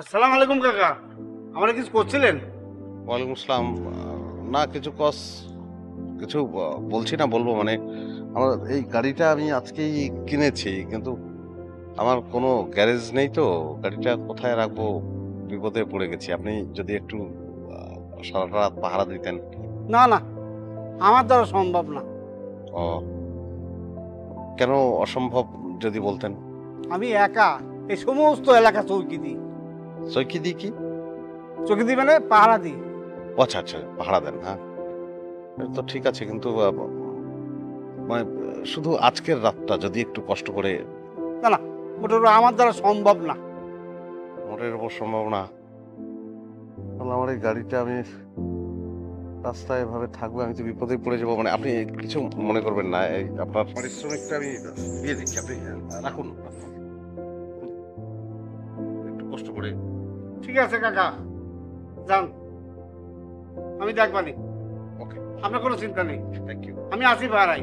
আসসালামু আলাইকুম কাকা। আমার কিছু করছিলেন? ওয়ালাইকুম আসসালাম। না কিছু কিছু বলছি না বলবো মানে আমার এই গাড়িটা আমি আজকেই কিনেছি কিন্তু আমার কোনো গ্যারেজ নেই তো গাড়িটা কোথায় রাখবো বিপদে পড়ে গেছি। আপনি যদি একটু সারাটা রাত পাহারা দিতেন। না, না, আমার দ্বারা সম্ভব না। ও কেন অসম্ভব যদি বলতেন? আমি একা এই সমস্ত এলাকা চৌকি দিই। সৈকি দিই কি? চৌকি দিই মানে পাহারা দিই। ও আচ্ছা আচ্ছা পাহারা দেন, হ্যাঁ এটা তো ঠিক আছে কিন্তু মানে শুধু আজকের রাতটা যদি একটু কষ্ট করে। না, না, মোটেও আমার দ্বারা সম্ভব না। মোটের উপর সম্ভব না। তাহলে আমার এই গাড়িটা আমি রাস্তায় এভাবে থাকবে, আমি তো বিপদে পড়ে যাবো। মানে আপনি কিছু মনে করবেন না, এই আপনার পারিশ্রমিকটা আমি দিয়ে দিচ্ছি, আপনি রাখুন একটু কষ্ট করে। ঠিক আছে কাকা, যান, আমি দেখবানি। ওকে, আপনার কোনো চিন্তা নেই। Thank you. আমি আসি পাহারাই।